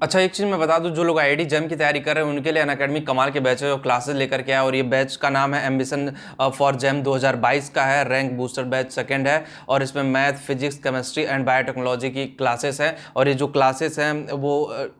अच्छा, एक चीज़ मैं बता दूं, जो लोग आईआईटी जेम की तैयारी कर रहे हैं उनके लिए अनअकैडमी कमाल के बैच है जो क्लासेस लेकर के आया, और ये बैच का नाम है एम्बिशन फॉर जेम 2022 का है। रैंक बूस्टर बैच सेकंड है, और इसमें math, physics, chemistry and biotechnology की क्लासेस हैं। और ये जो क्लासेस हैं वो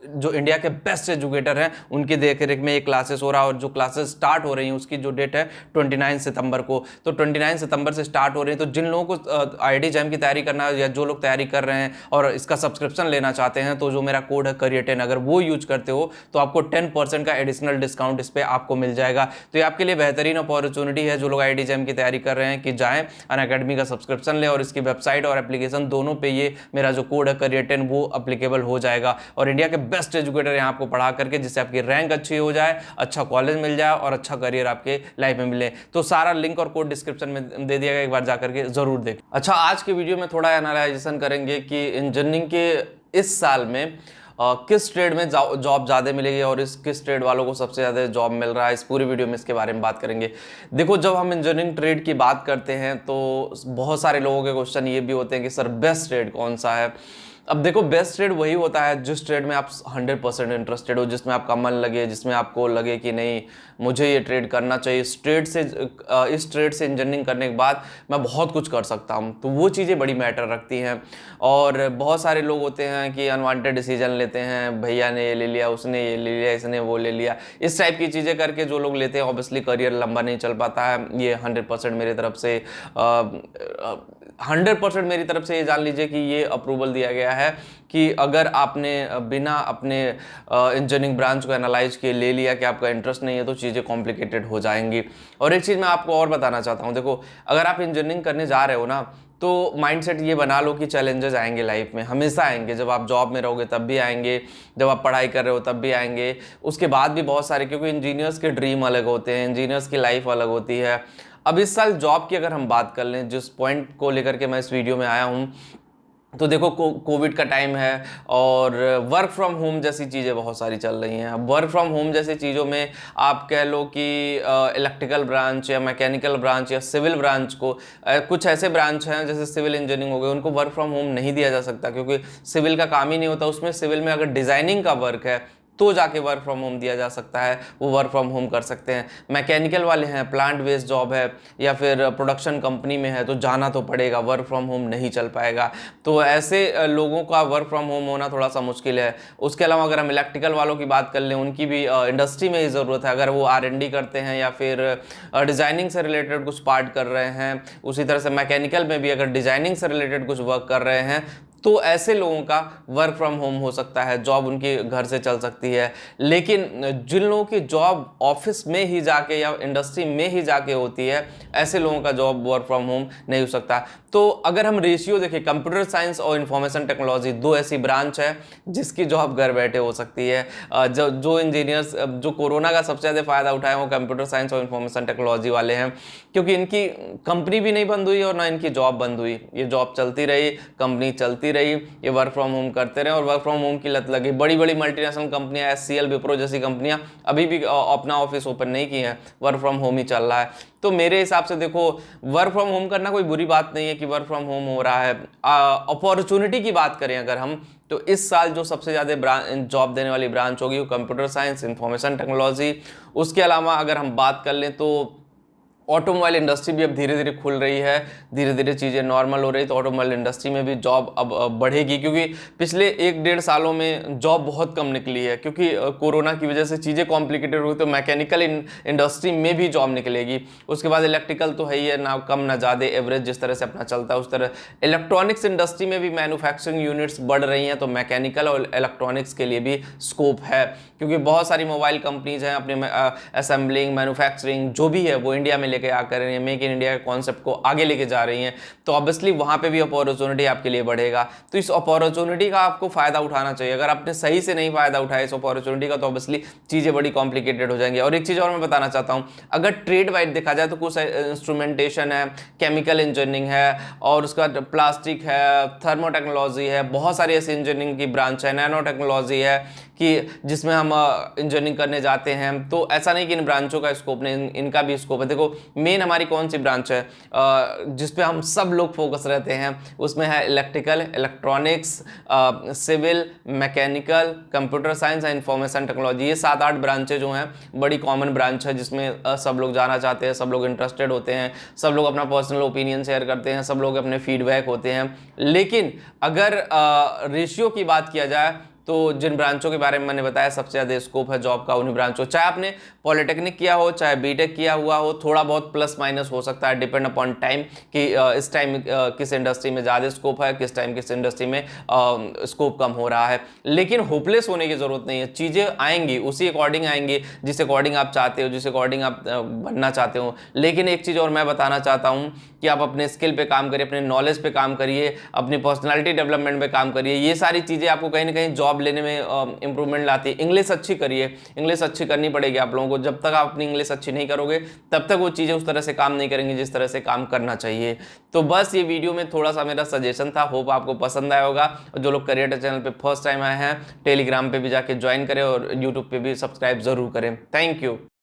जो इंडिया के बेस्ट एजुकेटर हैं उनकी देख रेख में ये क्लासेस हो रहा है। और जो क्लासेस स्टार्ट हो रही हैं उसकी जो डेट है 29 सितंबर को, तो 29 सितंबर से स्टार्ट हो रही है। तो जिन लोगों को आईआईटी जेम की तैयारी करना है या जो लोग तैयारी कर रहे हैं और इसका सब्सक्रिप्शन लेना चाहते हैं, तो जो मेरा कोड है करियर 10, अगर वो यूज करते हो तो आपको 10% का एडिशनल डिस्काउंट इस पे आपको मिल जाएगा। तो ये आपके लिए बेहतरीन अपॉर्चुनिटी है जो लोग आईआईटी जेम की तैयारी कर रहे हैं कि जाएं अनअकैडमी का सब्सक्रिप्शन लें, और इसकी वेबसाइट और एप्लीकेशन दोनों पे ये मेरा जो कोड है करियर 10 वो अप्लीकेबल हो जाएगा। और इंडिया के बेस्ट एजुकेटर यहाँ आपको पढ़ा करके जिससे आपकी रैंक अच्छी हो जाए, अच्छा कॉलेज मिल जाए और अच्छा करियर आपके लाइफ में मिले। तो सारा लिंक और कोड डिस्क्रिप्शन में दे दिया गया, एक बार जाकर के जरूर देखें। अच्छा, आज के वीडियो में थोड़ा एनालाइजेशन करेंगे कि इंजीनियरिंग के इस साल में किस ट्रेड में जॉब ज़्यादा मिलेगी और इस किस ट्रेड वालों को सबसे ज़्यादा जॉब मिल रहा है। इस पूरी वीडियो में इसके बारे में बात करेंगे। देखो, जब हम इंजीनियरिंग ट्रेड की बात करते हैं तो बहुत सारे लोगों के क्वेश्चन ये भी होते हैं कि सर बेस्ट ट्रेड कौन सा है। अब देखो, बेस्ट ट्रेड वही होता है जिस ट्रेड में आप 100% इंटरेस्टेड हो, जिसमें आपका मन लगे, जिसमें आपको लगे कि नहीं मुझे ये ट्रेड करना चाहिए। इस ट्रेड से इंजीनियरिंग करने के बाद मैं बहुत कुछ कर सकता हूँ, तो वो चीज़ें बड़ी मैटर रखती हैं। और बहुत सारे लोग होते हैं कि अनवांटेड डिसीजन लेते हैं, भैया ने ये ले लिया, उसने ये ले लिया, इसने वो ले लिया, इस टाइप की चीज़ें करके जो लोग लेते हैं ऑब्वियसली करियर लंबा नहीं चल पाता है। ये 100% मेरी तरफ से 100% मेरी तरफ से ये जान लीजिए कि ये अप्रूवल दिया गया है कि अगर आपने बिना अपने इंजीनियरिंग ब्रांच को एनालाइज किए ले लिया कि आपका इंटरेस्ट नहीं है, तो चीज़ें कॉम्प्लिकेटेड हो जाएंगी। और एक चीज़ मैं आपको और बताना चाहता हूँ, देखो अगर आप इंजीनियरिंग करने जा रहे हो ना, तो माइंडसेट ये बना लो कि चैलेंजेस आएंगे लाइफ में, हमेशा आएंगे। जब आप जॉब में रहोगे तब भी आएंगे, जब आप पढ़ाई कर रहे हो तब भी आएंगे, उसके बाद भी बहुत सारे, क्योंकि इंजीनियर्स के ड्रीम अलग होते हैं, इंजीनियर्स की लाइफ अलग होती है। अब इस साल जॉब की अगर हम बात कर लें, जिस पॉइंट को लेकर के मैं इस वीडियो में आया हूँ, तो देखो कोविड का टाइम है और वर्क फ्रॉम होम जैसी चीज़ें बहुत सारी चल रही हैं। अब वर्क फ्रॉम होम जैसी चीज़ों में आप कह लो कि इलेक्ट्रिकल ब्रांच या मैकेनिकल ब्रांच या सिविल ब्रांच को, कुछ ऐसे ब्रांच हैं जैसे सिविल इंजीनियरिंग हो गए, उनको वर्क फ्रॉम होम नहीं दिया जा सकता, क्योंकि सिविल का काम ही नहीं होता उसमें। सिविल में अगर डिज़ाइनिंग का वर्क है तो जाके वर्क फ्रॉम होम दिया जा सकता है, वो वर्क फ्रॉम होम कर सकते हैं। मैकेनिकल वाले हैं, प्लांट बेस्ड जॉब है या फिर प्रोडक्शन कंपनी में है, तो जाना तो पड़ेगा, वर्क फ्रॉम होम नहीं चल पाएगा। तो ऐसे लोगों का वर्क फ्रॉम होम होना थोड़ा सा मुश्किल है। उसके अलावा अगर हम इलेक्ट्रिकल वालों की बात कर लें, उनकी भी इंडस्ट्री में ही ज़रूरत है। अगर वो R&D करते हैं या फिर डिज़ाइनिंग से रिलेटेड कुछ पार्ट कर रहे हैं, उसी तरह से मैकेनिकल में भी अगर डिज़ाइनिंग से रिलेटेड कुछ वर्क कर रहे हैं, तो ऐसे लोगों का वर्क फ्रॉम होम हो सकता है, जॉब उनके घर से चल सकती है। लेकिन जिन लोगों की जॉब ऑफिस में ही जाके या इंडस्ट्री में ही जाके होती है, ऐसे लोगों का जॉब वर्क फ्रॉम होम नहीं हो सकता। तो अगर हम रेशियो देखें, कंप्यूटर साइंस और इंफॉर्मेशन टेक्नोलॉजी दो ऐसी ब्रांच है जिसकी जॉब घर बैठे हो सकती है। जो इंजीनियर्स जो कोरोना का सबसे ज़्यादा फायदा उठाए वो कंप्यूटर साइंस और इंफॉर्मेशन टेक्नोलॉजी वाले हैं, क्योंकि इनकी कंपनी भी नहीं बंद हुई और ना इनकी जॉब बंद हुई। ये जॉब चलती रही, कंपनी चलती रही, ये वर्क फ्रॉम होम करते रहे और वर्क फ्रॉम होम की लत लगी। बड़ी बड़ी मल्टीनेशनल कंपनियां, SCL, विप्रो जैसी कंपनियां अभी भी अपना ऑफिस ओपन नहीं की हैं, वर्क फ्रॉम होम ही चल रहा है। तो मेरे हिसाब से देखो, वर्क फ्रॉम होम करना कोई बुरी बात नहीं है कि वर्क फ्रॉम होम हो रहा है। अपॉर्चुनिटी की बात करें अगर हम, तो इस साल जो सबसे ज़्यादा जॉब देने वाली ब्रांच होगी वो कंप्यूटर साइंस, इंफॉर्मेशन टेक्नोलॉजी। उसके अलावा अगर हम बात कर लें तो ऑटोमोबाइल इंडस्ट्री भी अब धीरे धीरे खुल रही है, धीरे धीरे चीज़ें नॉर्मल हो रही, तो ऑटोमोबाइल इंडस्ट्री में भी जॉब अब बढ़ेगी, क्योंकि पिछले 1-1.5 सालों में जॉब बहुत कम निकली है, क्योंकि कोरोना की वजह से चीज़ें कॉम्प्लिकेटेड हुई। तो मैकेनिकल इंडस्ट्री में भी जॉब निकलेगी। उसके बाद इलेक्ट्रिकल तो है ही है, ना कम ना ज़्यादा, एवरेज जिस तरह से अपना चलता है उस तरह। इलेक्ट्रॉनिक्स इंडस्ट्री में भी मैन्युफैक्चरिंग यूनिट्स बढ़ रही हैं, तो मैकेनिकल और इलेक्ट्रॉनिक्स के लिए भी स्कोप है, क्योंकि बहुत सारी मोबाइल कंपनीज हैं अपने असेंबलिंग, मैन्युफैक्चरिंग जो भी है वो इंडिया में लेके आ कर रही है, मेक इन इंडिया के कॉन्सेप्ट को आगे लेके जा रही हैं। तो ऑब्वियसली वहां पे भी अपॉर्चुनिटी आपके लिए बढ़ेगा। तो इस अपॉर्चुनिटी का आपको फायदा उठाना चाहिए। अगर आपने सही से नहीं फायदा उठाया इस अपॉर्चुनिटी का, तो ऑब्वियसली चीजें बड़ी कॉम्प्लिकेटेड हो जाएंगी। और एक चीज और मैं बताना चाहता हूं, अगर ट्रेड वाइज देखा जाए तो कुछ इंस्ट्रूमेंटेशन है, केमिकल इंजीनियरिंग है, और उसका प्लास्टिक है, थर्मो टेक्नोलॉजी है, बहुत सारी ऐसी इंजीनियरिंग की ब्रांच है, नैनो टेक्नोलॉजी है कि जिसमें हम इंजीनियरिंग करने जाते हैं। तो ऐसा नहीं कि इन ब्रांचों का स्कोप नहीं, इनका भी स्कोप है। देखो मेन हमारी कौन सी ब्रांच है जिस पे हम सब लोग फोकस रहते हैं, उसमें है electrical, electronics, civil, mechanical, computer science and information technology. ये 7-8 ब्रांचें जो हैं बड़ी कॉमन ब्रांच है जिसमें सब लोग जाना चाहते हैं, सब लोग इंटरेस्टेड होते हैं, सब लोग अपना पर्सनल ओपिनियन शेयर करते हैं, सब लोग अपने फीडबैक होते हैं। लेकिन अगर रेशियो की बात किया जाए तो जिन ब्रांचों के बारे में मैंने बताया सबसे ज़्यादा स्कोप है जॉब का उन्हीं ब्रांचों, चाहे आपने पॉलिटेक्निक किया हो, चाहे बीटेक किया हुआ हो, थोड़ा बहुत प्लस माइनस हो सकता है, डिपेंड अपॉन टाइम कि इस टाइम किस इंडस्ट्री में ज़्यादा स्कोप है, किस टाइम किस इंडस्ट्री में स्कोप कम हो रहा है। लेकिन होपलेस होने की ज़रूरत नहीं है, चीज़ें आएंगी उसी अकॉर्डिंग आएंगी जिस अकॉर्डिंग आप चाहते हो, जिस अकॉर्डिंग आप बनना चाहते हो। लेकिन एक चीज़ और मैं बताना चाहता हूँ कि आप अपने स्किल पे काम करिए, अपने नॉलेज पे काम करिए, अपनी पर्सनालिटी डेवलपमेंट पे काम करिए। ये सारी चीज़ें आपको कहीं ना कहीं जॉब लेने में इंप्रूवमेंट लाती है। इंग्लिश अच्छी करिए, इंग्लिश अच्छी करनी पड़ेगी आप लोगों को। जब तक आप अपनी इंग्लिश अच्छी नहीं करोगे तब तक वो चीज़ें उस तरह से काम नहीं करेंगी जिस तरह से काम करना चाहिए। तो बस ये वीडियो में थोड़ा सा मेरा सजेशन था, होप आपको पसंद आया होगा। जो लोग करियर चैनल पे फर्स्ट टाइम आए हैं, टेलीग्राम पे भी जाके ज्वाइन करें और यूट्यूब पे भी सब्सक्राइब जरूर करें। Thank you.